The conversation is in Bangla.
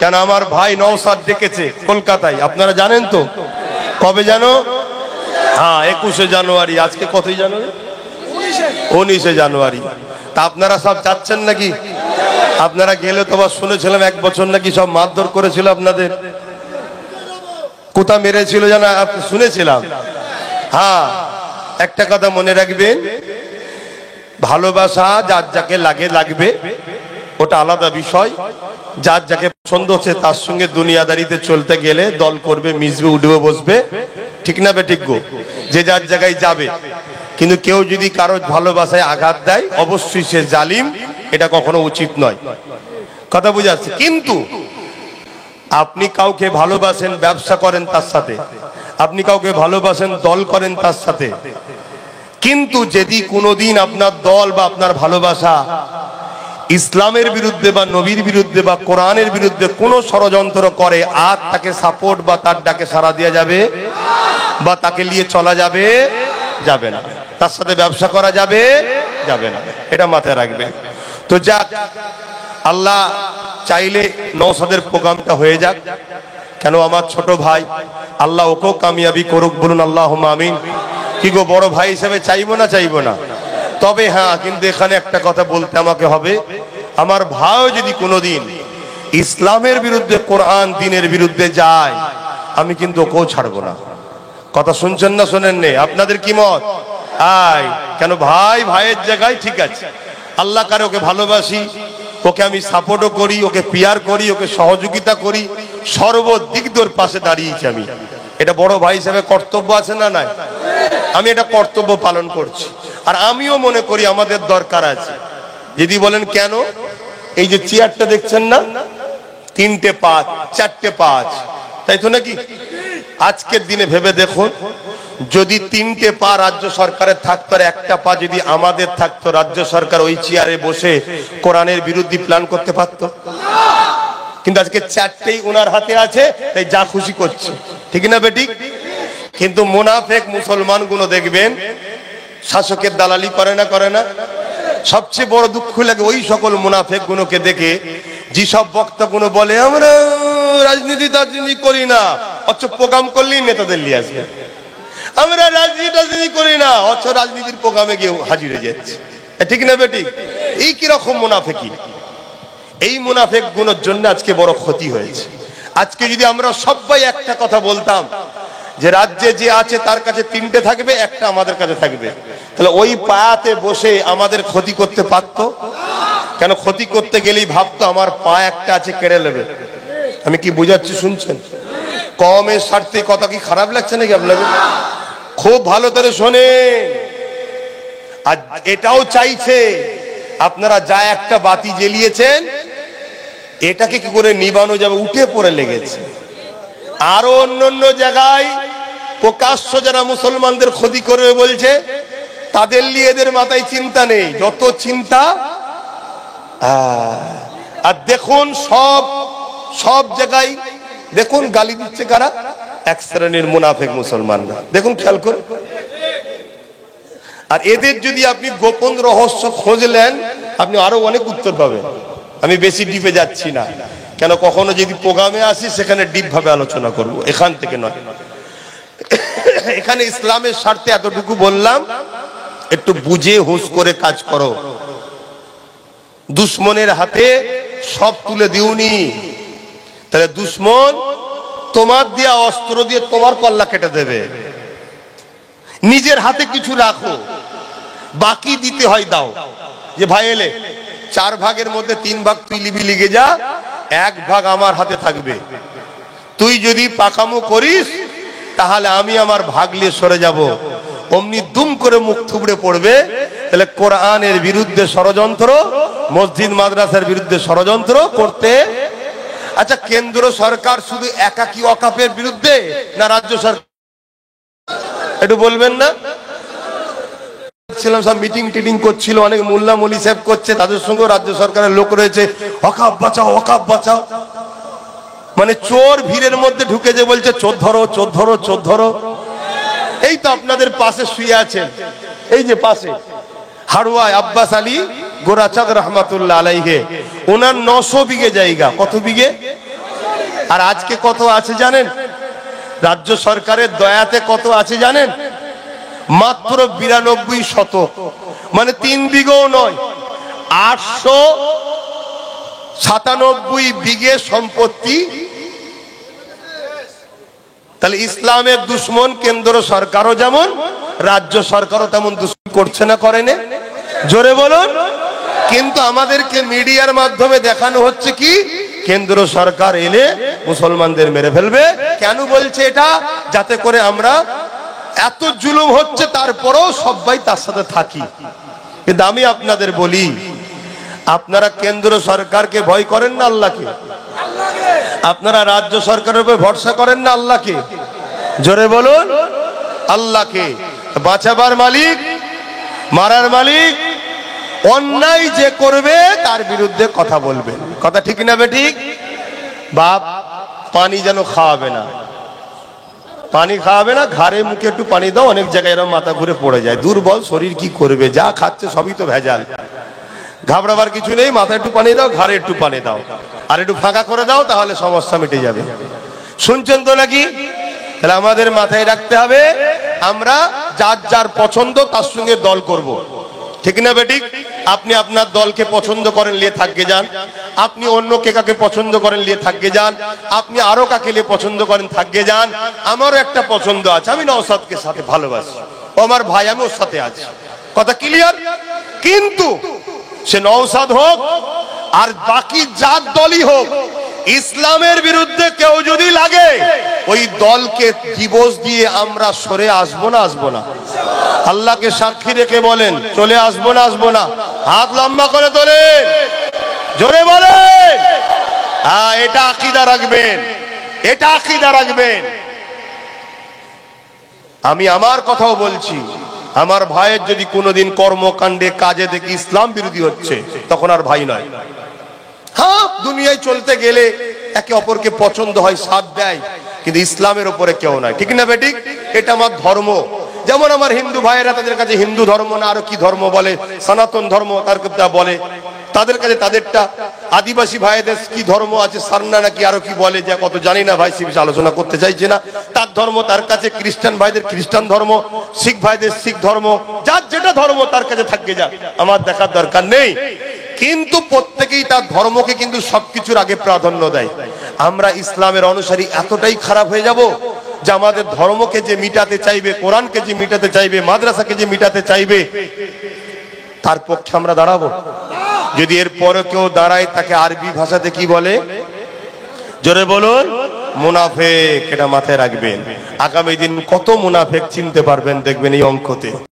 কেন আমার ভাই নওশাদ ডেকেছে কলকাতায়, আপনারা জানেন তো কবে জানো? হ্যাঁ 21শে জানুয়ারি। আজকে কতই জানুয়ারি? 19শে জানুয়ারি। তা আপনারা সব যাচ্ছেন নাকি? আপনারা গেলে তো আবার শুনেছিলাম 1 বছর নাকি সব মারধর করেছিল আপনাদের, কোথা মেরেছিল জানা শুনেছিলাম। হ্যাঁ একটা কথা মনে রাখবেন, ভালোবাসা যার যাকে লাগবে ওটা আলাদা বিষয়। যার যাকে পছন্দ হচ্ছে তার সঙ্গে দুনিয়াদারিতে চলতে গেলে দল করবে, মিশবে, উঠবে, বসবে, ঠিক না বেঠিক গো? যে যার জায়গায় যাবে। কিন্তু কেউ যদি কারো ভালোবাসায় আঘাত দেয় অবশ্যই সে জালিম, এটা কখনো উচিত নয়। কথা বুঝা যাচ্ছে? কিন্তু আপনি কাউকে ভালোবাসেন, ব্যবসা করেন তার সাথে, আপনি কাউকে ভালোবাসেন, দল করেন তার সাথে, কিন্তু যদি কোনোদিন আপনার দল বা আপনার ভালোবাসা ইসলামের বিরুদ্ধে বা নবীর বিরুদ্ধে বা কোরআনের বিরুদ্ধে কোনো ষড়যন্ত্র করে, আর তাকে সাপোর্ট বা তার ডাকে সাড়া দেওয়া যাবে বা তাকে নিয়ে চলা যাবে যাবে না, তার সাথে ব্যবসা করা যাবে যাবে না, এটা মাথায় রাখবেন। তো যাক, আল্লাহ চাইলে নওশাদের প্রোগ্রামটা হয়ে যাক। কেন আমার ছোট ভাই, আল্লাহ ওকেও কামিয়াবি করুক, বলুন আল্লাহুম্মা আমিন। কি গো, বড় ভাই হিসেবে চাইবো না চাইবো না? তবে হ্যাঁ, কিন্তু এখানে একটা কথা বলতে আমাকে হবে, আমার ভাই যদি কোনোদিন ইসলামের বিরুদ্ধে, কোরআন দ্বীনের বিরুদ্ধে যায়, আমি কিন্তু ওকেও ছাড়বো না। কথা শুনছেন না শোনেন নে? আপনাদের কি মত? আয় কেন, ভাই ভাইয়ের জায়গায় ঠিক আছে, আল্লাহ কারে ওকে ভালোবাসি, ওকে আমি সাপোর্টও করি, ওকে পিয়ার করি, ওকে সহযোগিতা করি, সর্বদিক তোর পাশে দাঁড়িয়েছি আমি। এটা বড় ভাই হিসেবে কর্তব্য আছে না নাই? আমি এটা কর্তব্য পালন করছি। আর আমিও মনে করি আমাদের দরকার আছে। যদি বলেন কেন, এই যে চেয়ারটা দেখছেন না, 3টে পা 4টে পা, তাই তো নাকি? আজকের দিনে ভেবে দেখুন, যদি 3টে পা রাজ্য সরকারের থাকতো আর একটা পা যদি আমাদের থাকতো, রাজ্য সরকার ওই চেয়ারে বসে কোরআনের বিরুদ্ধে প্ল্যান করতে পারতো? কিন্তু আজকে 4টেই ওনার হাতে আছে, তাই যা খুশি করছে, ঠিক না বেটি? কিন্তু মুনাফেক মুসলমান গুলো দেখবেন শাসকের দালালি করে না করে না? সবচেয়ে বড় দুঃখ লাগে ওই সকল মুনাফেক গুলোকে দেখে, যেসব বক্তা গুলো বলে আমরা রাজনীতি করি না, অথচ প্রোগ্রাম করলেই নেতাদের নিয়ে আসবে। আমরা রাজনীতি করি না, অথচ রাজনীতির প্রোগ্রামে গিয়ে হাজির হয়ে যাচ্ছে, ঠিক না বেটি? এই কিরকম মুনাফেকি? এই মুনাফেক গুলোর জন্য আজকে বড় ক্ষতি হয়েছে। আজকে যদি আমরা সবাই একটা কথা বলতাম যে রাজ্যে যে আছে তার কাছে 3টে থাকবে, একটা আমাদের কাছে থাকবে, তাহলে ওই পায়াতে বসে আমাদের ক্ষতি করতে পারতো? কেন, ক্ষতি করতে গেলেই ভাবতো আমার পা একটা আছে, কেড়ে নেবে। আমি কি বুঝাচ্ছি শুনছেন? কমের স্বার্থে কথা কি খারাপ লাগছে নাকি আপনাকে? খুব ভালো করে শোনে। আর এটাও চাইছে আপনারা যা একটা বাতি জ্বেলিয়েছেন এটাকে কি করে নিবানো যাবে, উঠে পড়ে লেগেছে। আরো অন্য জায়গায় প্রকাশ্য যারা মুসলমানদের ক্ষতি করবে বলছে, তাদের নিয়ে এদের মাথায় চিন্তা নেই, যত চিন্তা। আর দেখুন সব জায়গায় দেখুন গালি দিচ্ছে কারা? এক শ্রেণীর মুনাফেক মুসলমানরা। দেখুন, খেয়াল করুন। আর এদের যদি আপনি গোপন রহস্য খোঁজলেন, আপনি আরো অনেক উত্তর পাবেন। আমি বেশি ডিপে যাচ্ছি না, কেন কখনো যদি প্রোগ্রামে আসি সেখানে ডিপ ভাবে আলোচনা করব, এখান থেকে নয়। এখানে ইসলামের স্বার্থে এতটুকু বললাম, একটু বুঝে হুঁশ করে কাজ করো। দুশ্মনের হাতে সব তুলে দিওনি, তাহলে দুশ্মন তোমার দিয়া অস্ত্র দিয়ে তোমার কল্লা কেটে দেবে। নিজের হাতে কিছু রাখো, বাকি দিতে হয় দাও। যে ভাই এলে 4 ভাগের মধ্যে 3 ভাগ তুই লিবি, লিগে যা, 1 ভাগ আমার হাতে থাকবে। তুই যদি পাকামো করিস তাহলে আমি আমার ভাগ নিয়ে সরে যাব। অমনি দুম করে মুখ থুবড়ে পড়বে। তাহলে কোরআনের বিরুদ্ধে ষড়যন্ত্র, মসজিদ মাদ্রাসার বিরুদ্ধে ষড়যন্ত্র করতে। আচ্ছা, কেন্দ্র সরকার শুধু একাকী ওয়াকফের বিরুদ্ধে না রাজ্য সরকার? একটু বলবেন না? সব মিটিং টিটিং করছিল, অনেক মোল্লা মলি সাহেব করছে, তাদের সঙ্গে রাজ্য সরকারের লোক রয়েছে, ওয়াকফ বাঁচাও, ওয়াকফ বাঁচাও। মানে চোর ভিড়ের মধ্যে ঢুকে যে বলছে চোর ধরো, চোর ধরো, চোর ধরো। এই তো আপনাদের পাশে শুয়ে আছেন, এই যে পাশে হাড়ুয়ায় আব্বাস আলী গোরাচাঁদ রহমাতুল্লাহ আলাইহি, ওনার 900 বিঘে জায়গা। কত বিঘে? আর আজকে কত আছে জানেন? রাজ্য সরকারের দয়াতে কত আছে জানেন? মাত্র 92 শতক, মানে 3 বিঘাও নয়, 897 বিঘে সম্পত্তি। তাহলে ইসলামের দুশ্মন কেন্দ্র সরকারও যেমন, রাজ্য সরকারও তেমন দুশ্মন করছে না, করে না? জোরে বলুন। কিন্তু আমাদেরকে মিডিয়ার মাধ্যমে দেখানো হচ্ছে কি কেন্দ্র সরকার এলে মুসলমানদের মেরে ফেলবে। কেন বলছে এটা? যাতে করে আমরা, এত জুলুম হচ্ছে তারপরেও সবাই তার সাথে থাকি। কিন্তু আমি আপনাদের বলি, আপনারা কেন্দ্র সরকারকে ভয় করেন না আল্লাহকে? আপনারা রাজ্য সরকারের উপর ভরসা করেন না আল্লাহকে? জোরে বলুন। আল্লাহকে। বাঁচাবার মালিক, মারার মালিক। অন্যায় যে করবে তার বিরুদ্ধে কথা বলবেন। কথা ঠিক না বেঠিক? বাপ পানি যেন খাওয়াবে না, পানি খাওয়াবে না, ঘাড়ে মুখে একটু পানি দাও। অনেক জায়গায় এরকম মাথা ঘুরে পড়ে যায়, দুর্বল শরীর কি করবে, যা খাচ্ছে সবই তো ভেজাল। ঘাবড়াবার কিছু নেই, মাথায় একটু পানি দাও, ঘাড়ে একটু পানি দাও, আর একটু ফাঁকা করে দাও, তাহলে সমস্যা মিটে যাবে। শুনছেন তো নাকি? তাহলে আমাদের মাথায় রাখতে হবে, আমরা যার যার পছন্দ তার সঙ্গে দল করব। ঠিক না বেঠিক? আপনি আপনার দলকে পছন্দ করেন, নিয়ে থাকবে যান। আপনি অন্য কে কাকে পছন্দ করেন, নিয়ে থাকবে যান। আপনি আরো কাকে নিয়ে পছন্দ করেন, থাকবে যান। আমারও একটা পছন্দ আছে, আমি নওশাদকে সাথে ভালোবাসি, ও আমার ভাই, আমি ওর সাথে আছি। কথা ক্লিয়ার? কিন্তু সে নওশাদ হোক আর বাকি যার দলই হোক, ইসলামের বিরুদ্ধে কেউ যদি লাগে, ওই দলকে দিবস দিয়ে আমরা সরে আসবো না, আসবো না? আল্লাহকে সাক্ষী রেখে বলেন, চলে আসবো না, আসবো না? হাত লম্বা করে তোলেন, জোরে বলেন। হ্যাঁ, এটা আকীদা রাখবেন, এটা আকীদা রাখবেন। আমি আমার কথাও বলছি, আমার ভাইয়ের যদি কোনোদিন কর্মকাণ্ডে কাজে দেখি ইসলাম বিরোধী হচ্ছে, তখন আর ভাই নয়। হ্যাঁ, দুনিয়ায় চলতে গেলে একে অপরকে পছন্দ হয়, সাথ দেয়, কিন্তু ইসলামের উপরে কেউ নাই। ঠিক না বেঠিক? এটা আমার ধর্ম। যেমন আমার হিন্দু ভাইয়েরা তাদের কাছে হিন্দু ধর্ম না আরো কি ধর্ম বলে, সনাতন ধর্ম তার বলে, তাদের কাছে তাদেরটা। আদিবাসী ভাইদের কি ধর্ম আছে, সারনা নাকি আরো কি বলে, যা কত জানি না ভাই, সে বিষয়ে আলোচনা করতে চাইছে না। তার ধর্ম তার কাছে, খ্রিস্টান ভাইদের খ্রিস্টান ধর্ম, শিখ ভাইদের শিখ ধর্ম, যার যেটা ধর্ম তার কাছে থাকবে, যা আমার দেখার দরকার নেই। কিন্তু প্রত্যেকেই তার ধর্মকে কিন্তু সবকিছুর আগে প্রাধান্য দেয়। আমরা ইসলামের অনুসারী এতটাই খারাপ হয়ে যাব যে আমাদের ধর্মকে যে মিটাতে চাইবে, কোরআনকে যে মিটাতে চাইবে, মাদ্রাসাকে যে মিটাতে চাইবে, তার পক্ষে আমরা দাঁড়াবো? যদি এর পরে কেউ দাঁড়ায়, তাকে আরবি ভাষাতে কি বলে? জোরে বলুন। মুনাফেক। এটা মাথায় রাখবেন। আগামী দিন কত মুনাফেক চিনতে পারবেন দেখবেন এই অঙ্কতে।